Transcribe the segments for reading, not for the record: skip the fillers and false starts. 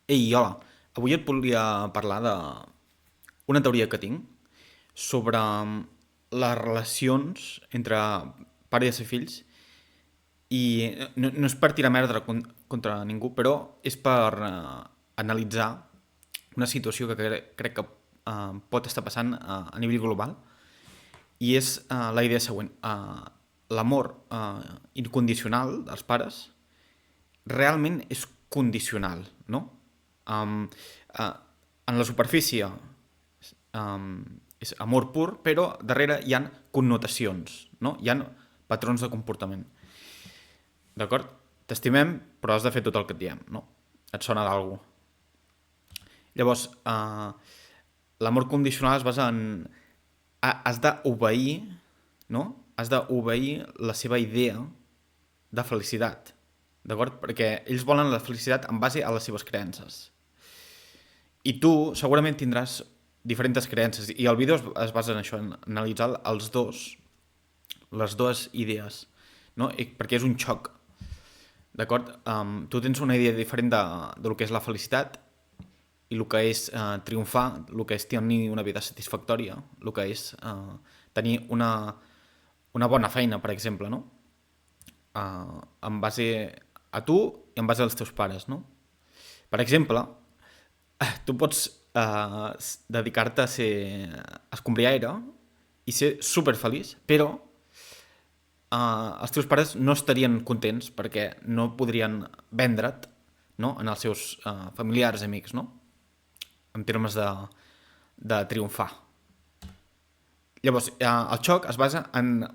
Ei, hola. Avui et volia parlar de una teoria que tinc sobre les relacions entre pares i fills i no és per tirar merda contra ningú, però és per analitzar una situació que crec que pot estar passant a nivell global i és la idea següent. L'amor incondicional dels pares realment és condicional, no? Um, uh, en la superfície és amor pur, però darrere hi han connotacions, no? Hi han patrons de comportament. D'acord? T'estimem, però has de fer tot el que et diem, no? Et sona d'algú. Llavors, l'amor condicional es basa en... Has d'obeir, no? Has d'obeir la seva idea de felicitat, d'acord? Perquè ells volen la felicitat en base a les seves creences. I tu segurament tindràs diferents creences i el vídeo es basa en això, en analitzar els dos, les dues idees, no? Perquè és un xoc, d'acord? Tu tens una idea diferent de lo que és la felicitat i el que és triomfar, el que és tenir una vida satisfactòria, el que és tenir una bona feina, per exemple, no? En base a tu i en base als teus pares, no? Per exemple, tu pots dedicar-te a ser escombriaire i ser super feliç, però els teus pares no estarien contents perquè no podrien vendre't, no? En els seus familiars i amics, no? En termes de triomfar. Llavors, el xoc es basa en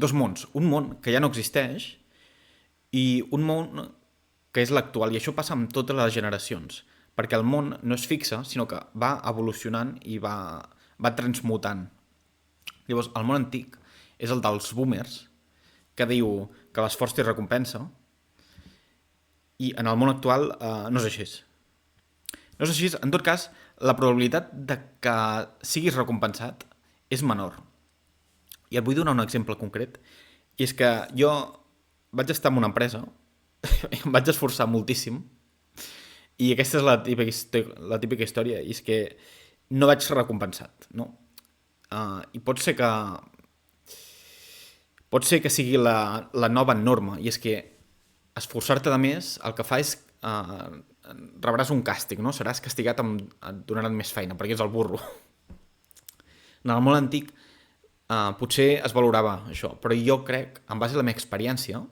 dos mons. Un món que ja no existeix i un món que és l'actual. I això passa amb totes les generacions. Perquè el món no és fixe, sinó que va evolucionant i va transmutant. Llavors, el món antic és el dels boomers, que diu que l'esforç té recompensa, i en el món actual no és així. No és així, en tot cas, la probabilitat de que siguis recompensat és menor. I et vull donar un exemple concret, i és que jo vaig estar en una empresa, em vaig esforçar moltíssim, i aquesta és la típica història, i és que no vaig ser recompensat, no? I pot ser que sigui la nova norma, i és que esforçar-te de més el que fa és rebràs un càstig, no? Seràs castigat et donaran més feina, perquè és el burro. En el món antic potser es valorava això, però jo crec, en base a la meva experiència,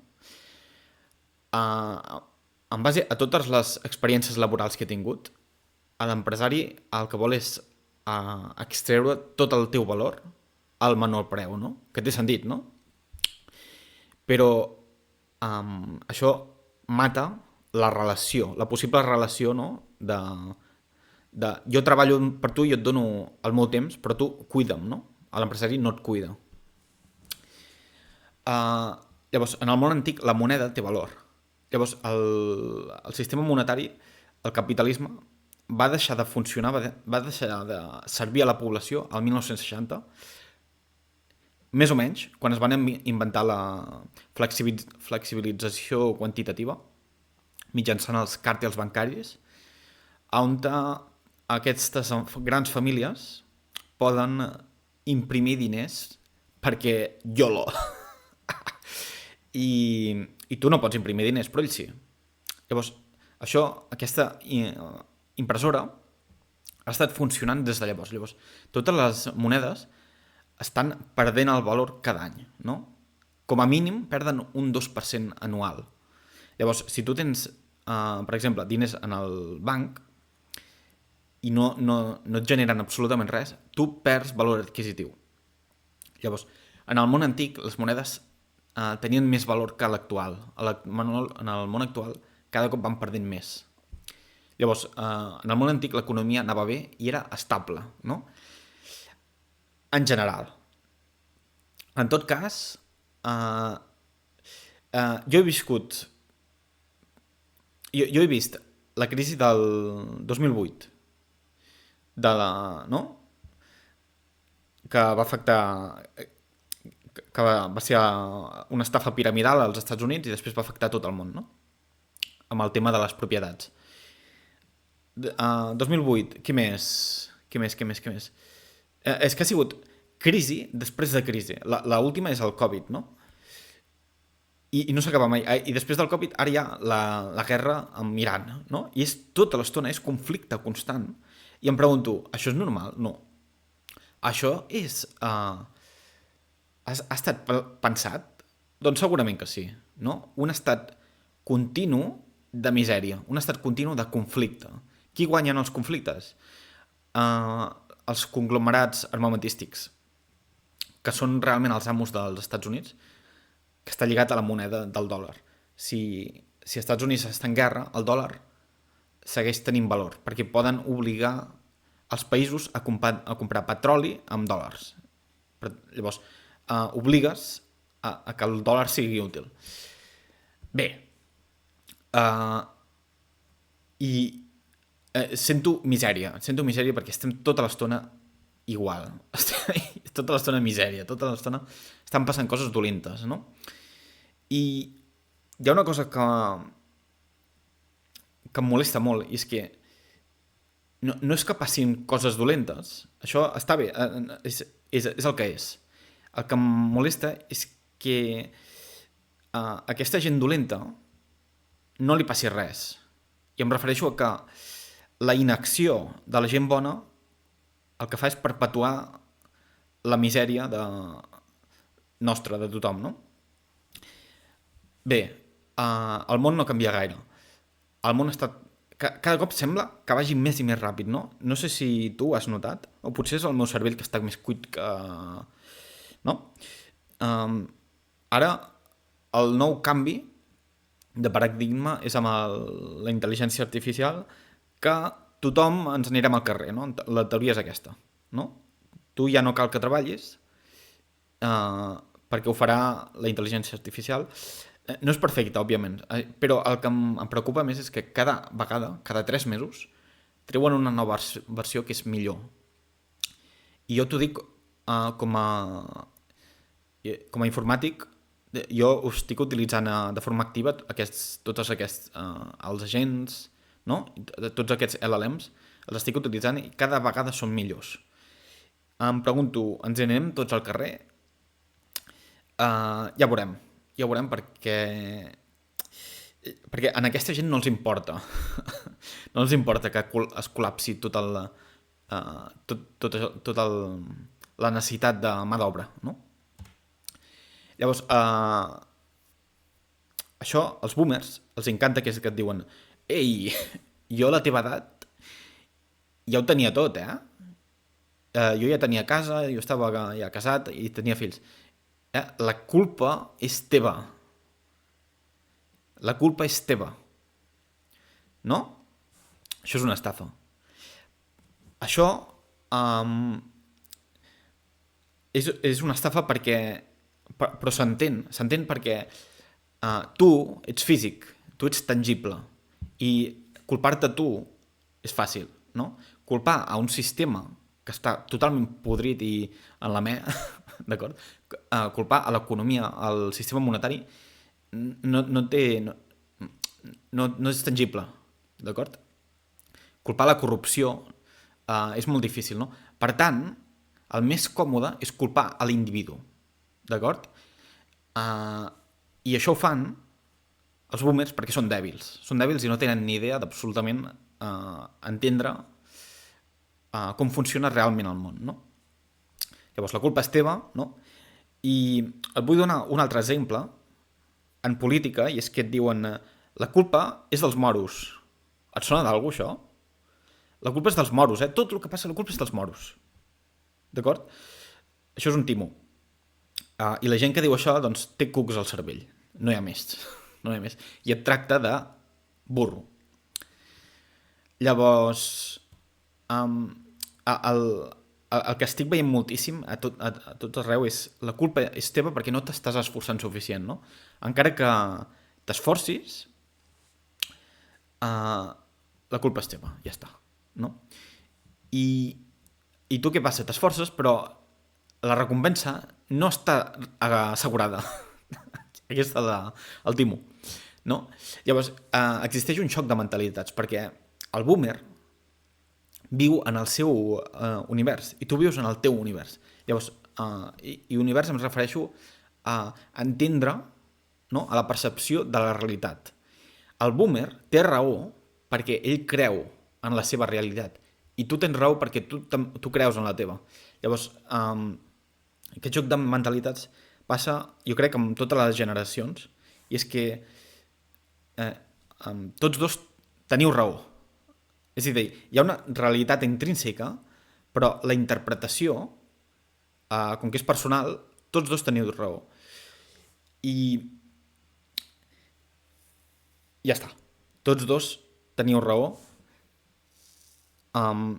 en base a totes les experiències laborals que he tingut, l'empresari el que vol és extreure tot el teu valor al menor preu, no? Que té sentit, no? Però això mata la relació, la possible relació, no? De jo treballo per tu i et dono el meu temps, però tu cuida'm, no? L'empresari no et cuida. Llavors, en el món antic, la moneda té valor. Llavors, el sistema monetari, el capitalisme, va deixar de funcionar, va deixar de servir a la població al 1960, més o menys, quan es van inventar la flexibilització quantitativa mitjançant els càrtels bancaris, on aquestes grans famílies poden imprimir diners perquè YOLO. I tu no pots imprimir diners, però ells sí. Llavors, aquesta impressora ha estat funcionant des de llavors. Llavors, totes les monedes estan perdent el valor cada any, no? Com a mínim perden un 2% anual. Llavors, si tu tens, per exemple, diners en el banc i no et generen absolutament res, tu perds valor adquisitiu. Llavors, en el món antic, les monedes tenien més valor que l'actual. En el món actual, cada cop van perdent més. Llavors, en el món antic l'economia anava bé i era estable, no? En general. En tot cas, jo he viscut... Jo he vist la crisi del 2008, no? Que va afectar... que va ser una estafa piramidal als Estats Units i després va afectar tot el món, no? Amb el tema de les propietats. 2008, què més? Què més? És que ha sigut crisi després de crisi. La última és el Covid, no? I no s'acaba mai. I després del Covid, ara hi ha la guerra amb Iran, no? I és tota l'estona, és conflicte constant. I em pregunto, això és normal? No. Això és... ha estat pensat? Doncs segurament que sí, no? Un estat continu de misèria, un estat continu de conflicte. Qui guanya en els conflictes? Uh, els conglomerats armamentístics, que són realment els amos dels Estats Units, que està lligat a la moneda del dòlar. Si Estats Units està en guerra, el dòlar segueix tenint valor, perquè poden obligar els països a comprar petroli amb dòlars. Llavors, obligues a que el dòlar sigui útil. Bé, uh, i sento misèria perquè estem tota l'estona igual. Tota l'estona misèria, tota l'estona estan passant coses dolentes, no? I hi ha una cosa que em molesta molt, i és que no és que passin coses dolentes, això està bé, és el que és. El que em molesta és que a aquesta gent dolenta no li passi res. I em refereixo a que la inacció de la gent bona el que fa és perpetuar la misèria nostra, de tothom, no? Bé, el món no canvia gaire. El món està... Cada cop sembla que vagi més i més ràpid, no? No sé si tu ho has notat, o potser és el meu cervell que està més cuit que... No? Ara, el nou canvi de paradigma és amb la intel·ligència artificial, que tothom ens anirem al carrer, no? La teoria és aquesta, no? Tu ja no cal que treballis, perquè ho farà la intel·ligència artificial. No és perfecte, òbviament, però el que em preocupa més és que cada vegada, cada 3 mesos, treuen una nova versió que és millor. I jo t'ho dic com a informàtic, jo ho estic utilitzant de forma activa, tots aquests els agents, no? Tots aquests LLMs, els estic utilitzant i cada vegada són millors. Em pregunto, ens anem tots al carrer? Ja veurem perquè en aquesta gent no els importa no els importa que es col·lapsi tot la necessitat de mà d'obra, no? Llavors això als boomers els encanta, que és que et diuen: ei, jo a la teva edat ja ho tenia tot, jo ja tenia casa, jo estava ja casat i tenia fills. La culpa és teva. La culpa és teva. No? Això és una estafa. Això és una estafa perquè... Però s'entén perquè tu ets físic, tu ets tangible, i culpar-te tu és fàcil, no? Culpar a un sistema que està totalment podrit i en la d'acord? Culpar a l'economia, al sistema monetari, no és tangible, d'acord? Culpar la corrupció és molt difícil, no? Per tant, el més còmode és culpar a l'individu, d'acord? I això ho fan els boomers perquè són dèbils i no tenen ni idea d'absolutament entendre com funciona realment el món, no? Llavors la culpa és teva, no? I et vull donar un altre exemple en política, i és que et diuen: la culpa és dels moros. Et sona d'algú, això? La culpa és dels moros, tot el que passa, la culpa és dels moros, d'acord? Això és un timo. I la gent que diu això, doncs, té cucs al cervell, no hi ha més, i et tracta de burro. Llavors, el que estic veient moltíssim a tot arreu és: la culpa és teva perquè no t'estàs esforçant suficient, no? Encara que t'esforcis, la culpa és teva, ja està, no? I tu què passa? T'esforces, però la recompensa no està assegurada. Aquí està el timo, no? Llavors, existeix un xoc de mentalitats, perquè el boomer viu en el seu univers i tu vius en el teu univers. Llavors, i univers em refereixo a entendre, no? A la percepció de la realitat. El boomer té raó perquè ell creu en la seva realitat i tu tens raó perquè tu creus en la teva. Llavors, aquest joc de mentalitats passa, jo crec, amb totes les generacions, i és que tots dos teniu raó. És a dir, hi ha una realitat intrínseca, però la interpretació, com que és personal, tots dos teniu raó. I ja està. Tots dos teniu raó. Um,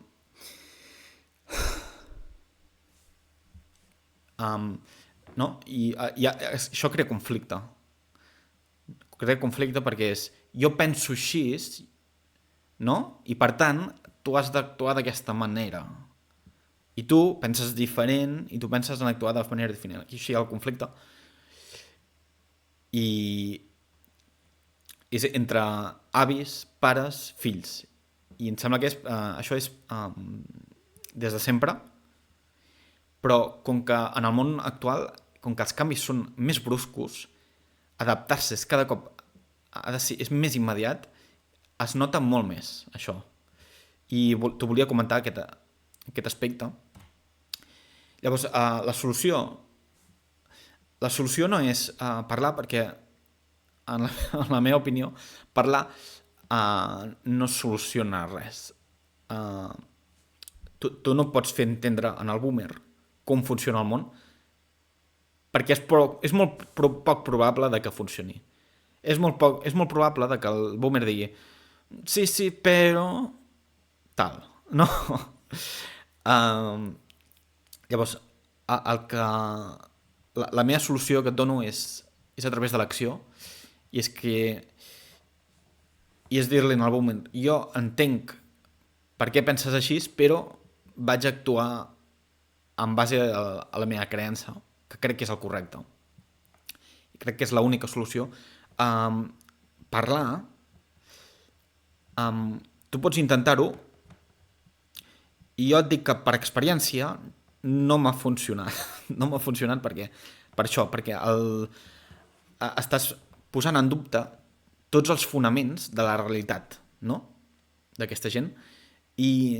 no? I això crea conflicte. Crea conflicte perquè és jo penso així, no? I per tant, tu has d'actuar d'aquesta manera. I tu penses diferent i tu penses en actuar de manera diferent. Aquí hi ha el conflicte. I és entre avis, pares, fills. I em sembla que això és des de sempre, però com que en el món actual, com que els canvis són més bruscos, adaptar-se és cada cop és més immediat, es nota molt més això. I t'ho volia comentar aquest aspecte. Llavors, la solució no és parlar, perquè en la meva opinió parlar no soluciona res. Tu no pots fer entendre en el boomer com funciona el món, perquè és molt poc probable de que funcioni. És molt probable de que el boomer digui sí, però tal, no? Llavors, la meva solució que et dono és a través de l'acció, i és dir-li al boomer, jo entenc per què penses així, però vaig actuar en base a la meva creença, que crec que és el correcte. I crec que és l'única solució. Parlar, tu pots intentar-ho, i jo et dic que per experiència no m'ha funcionat. No m'ha funcionat perquè estàs posant en dubte tots els fonaments de la realitat, no? D'aquesta gent, i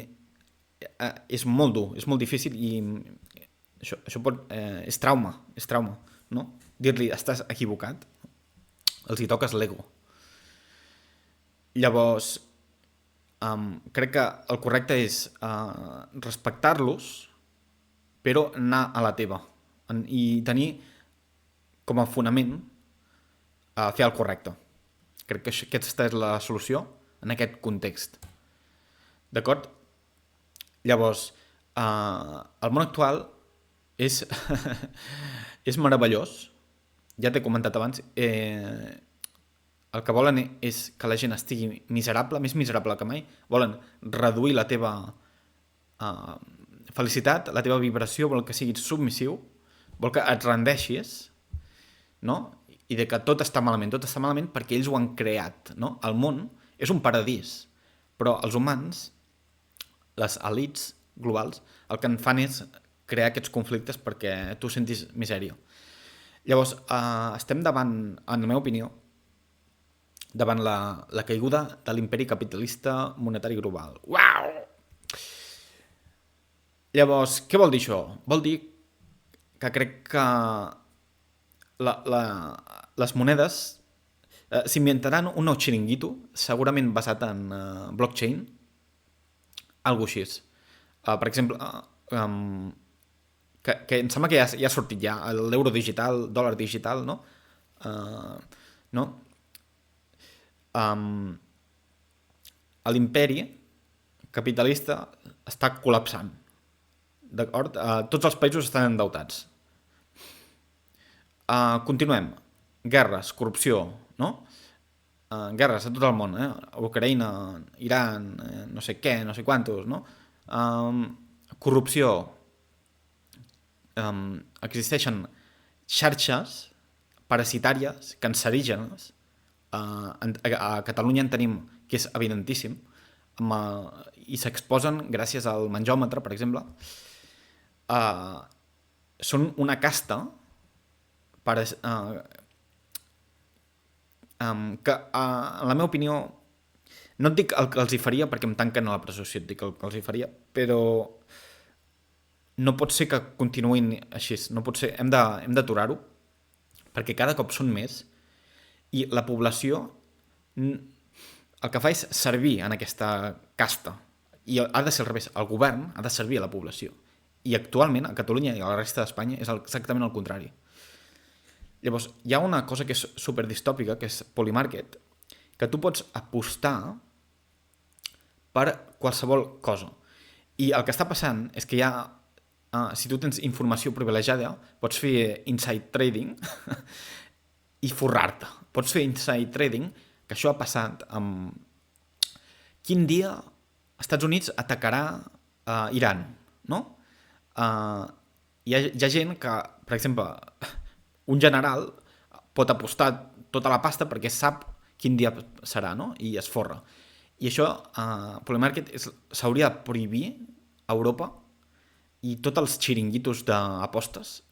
és molt dur, és molt difícil, i això és trauma, no? Dir-li estàs equivocat, els hi toques l'ego. Llavors, crec que el correcte és respectar-los, però anar a la teva i tenir com a fonament fer el correcte. Crec que aquesta és la solució en aquest context. D'acord? Llavors, el món actual és meravellós. Ja t'he comentat abans. El que volen és que la gent estigui miserable, més miserable que mai. Volen reduir la teva felicitat, la teva vibració, vol que siguis submissiu, vol que et rendeixis, no? I de que tot està malament perquè ells ho han creat, no? El món és un paradís, però els humans, les elits globals, el que en fan és crear aquests conflictes perquè tu sentis misèria. Llavors, estem davant, en la meva opinió, davant la caiguda de l'imperi capitalista monetari global. Uau! Llavors, què vol dir això? Vol dir que crec que les monedes s'inventaran un nou xiringuito, segurament basat en blockchain, algo així. Per exemple, que em sembla que ja ha sortit l'euro digital, dòlar digital, no? No? L'imperi capitalista està col·lapsant. D'acord? Tots els països estan endeutats. Continuem. Guerres, corrupció, no? Guerres a tot el món, Ucraïna, Iran, no sé què, no sé quantos, no? Corrupció. Existeixen xarxes parasitàries, cancerígenes. A Catalunya en tenim, que és evidentíssim. i s'exposen gràcies al menjòmetre, per exemple, són una casta per, que, en la meva opinió, no et dic el que els hi faria perquè em tanquen a la presó si et dic el que els hi faria, però no pot ser que continuïn així, no pot ser, hem d'aturar-ho, perquè cada cop són més i la població el que fa és servir en aquesta casta i ha de ser al revés, el govern ha de servir a la població i actualment a Catalunya i a la resta d'Espanya és exactament el contrari. Llavors, hi ha una cosa que és superdistòpica, que és Polymarket, que tu pots apostar per qualsevol cosa. I el que està passant és que hi ha, si tu tens informació privilegiada, pots fer inside trading i forrar-te. Pots fer inside trading, que això ha passat amb... Quin dia Estats Units atacarà Iran, no? Hi ha gent que, per exemple, un general pot apostar tota la pasta perquè sap quin dia serà, no? I es forra. I això, Polymarket, s'hauria de prohibir a Europa i tots els xiringuitos d'apostes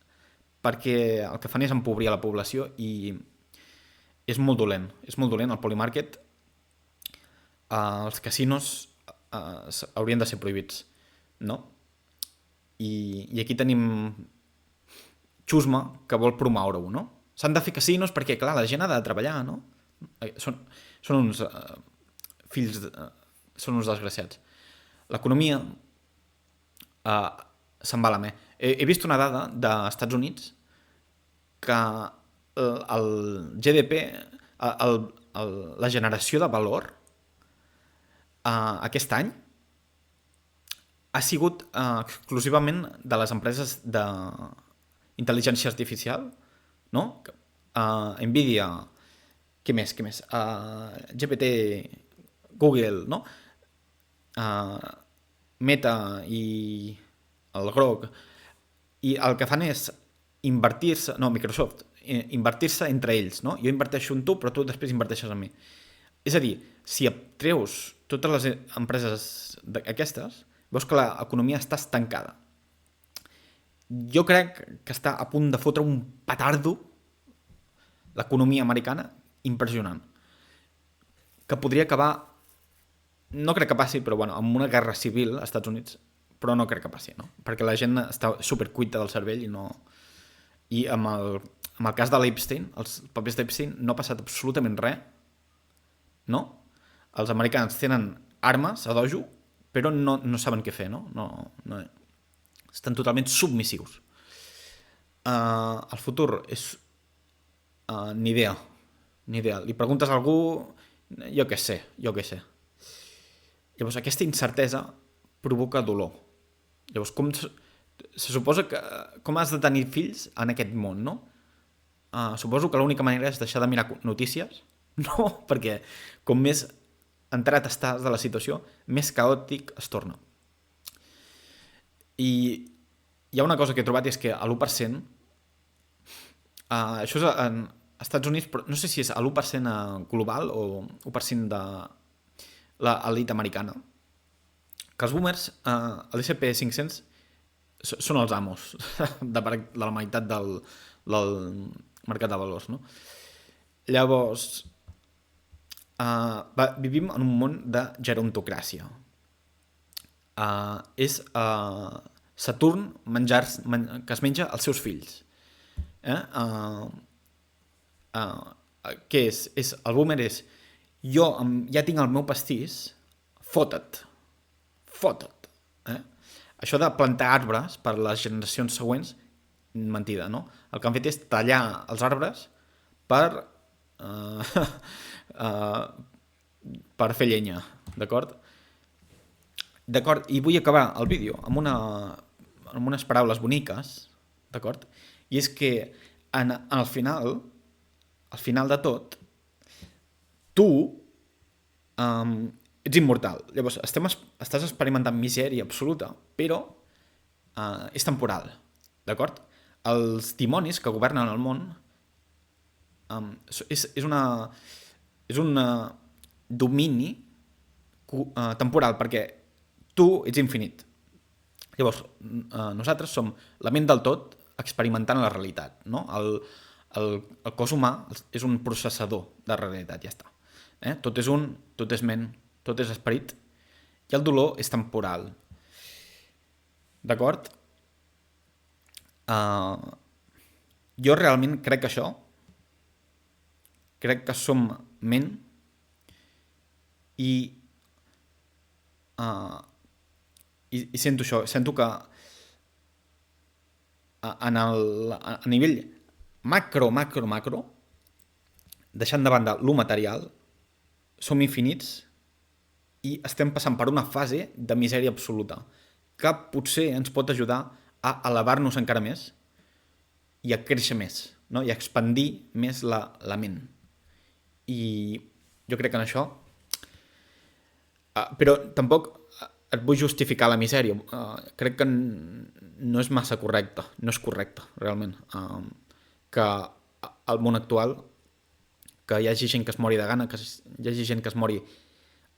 perquè el que fan és empobrir la població i és molt dolent. És molt dolent el Polymarket. Els casinos haurien de ser prohibits, no? I aquí tenim Xusma, que vol promoure-ho, no? S'han de fer casinos perquè, clar, la gent ha de treballar, no? Són uns fills... són uns desgraciats. L'economia se'n va a la me. He vist una dada d'Estats Units que el GDP, la generació de valor aquest any ha sigut exclusivament de les empreses d'intel·ligència artificial, no? Nvidia, què més? GPT, Google, no? Meta i el Grok. I el que fan és invertir-se... No, Microsoft. Invertir-se entre ells, no? Jo inverteixo en tu, però tu després inverteixes en mi. És a dir, si treus totes les empreses aquestes, veus que l'economia està estancada. Jo crec que està a punt de fotre un petardo l'economia americana impressionant, que podria acabar, no crec que passi, però bueno, amb una guerra civil als Estats Units, però no crec que passi, no? Perquè la gent està supercuita del cervell i no... I amb el cas de l'Epstein, els papers d'Epstein, no ha passat absolutament res, no? Els americans tenen armes a dojo, però no saben què fer, no? No estan totalment submissius. El futur és... ni idea. Li preguntes a algú, jo què sé. Llavors, aquesta incertesa provoca dolor. Llavors, se suposa que... Com has de tenir fills en aquest món, no? Suposo que l'única manera és deixar de mirar notícies, no? Perquè com més entrat estàs de la situació, més caòtic es torna. I hi ha una cosa que he trobat i és que a l'1%, això és en Estats Units, però no sé si és a l'1% global o 1% de l'elit americana, que els boomers, l'S&P 500, són els amos de la meitat del mercat de valors, no? Llavors, vivim en un món de gerontocràcia. És Saturn que es menja els seus fills. Què és? El boomer és jo ja tinc el meu pastís, fota't. Això de plantar arbres per a les generacions següents, mentida, no? El que han fet és tallar els arbres per fer llenya, d'acord? I vull acabar el vídeo amb unes paraules boniques, d'acord? I és que al final de tot, tu ets immortal. Llavors, estàs experimentant misèria absoluta, però és temporal, d'acord? Els dimonis que governen el món és un domini temporal, perquè tu ets infinit. Llavors, nosaltres som la ment del tot experimentant la realitat, no? El cos humà és un processador de realitat, ja està. Tot és tot és ment, tot és esperit, i el dolor és temporal. D'acord? Jo realment crec que això, crec que som ment i, uh, i sento això, sento que a nivell macro, deixant de banda lo material, som infinits i estem passant per una fase de misèria absoluta que potser ens pot ajudar a elevar-nos encara més i a créixer més, no? I a expandir més la ment. I jo crec que en això... però tampoc et vull justificar la misèria. Crec que no és massa correcte, no és correcte, realment. Que al món actual que hi hagi gent que es mori de gana, que hi hagi gent que es mori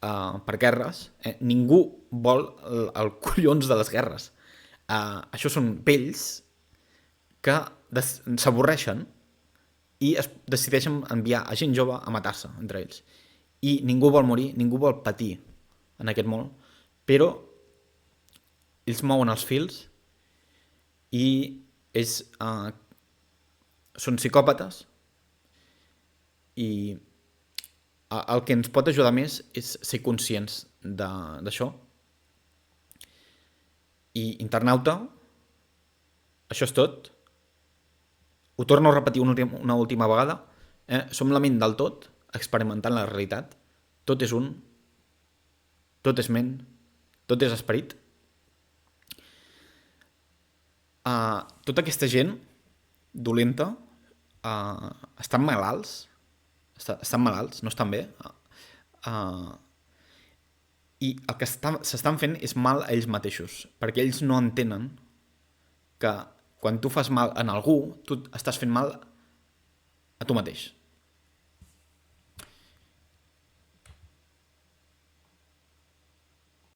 per guerres, ningú vol el collons de les guerres. Això són vells que s'avorreixen i es decideixen enviar a gent jove a matar-se entre ells. I ningú vol morir, ningú vol patir en aquest món, però ells mouen els fils i ells són psicòpates i el que ens pot ajudar més és ser conscients d'això. I internauta, això és tot. Ho torno a repetir una última vegada. Som la ment del tot, experimentant la realitat. Tot és un, tot és ment, tot és esperit. Tota aquesta gent dolenta estan malalts, no estan bé. I el que s'estan fent és mal a ells mateixos, perquè ells no entenen que quan tu fas mal en algú, tu estàs fent mal a tu mateix.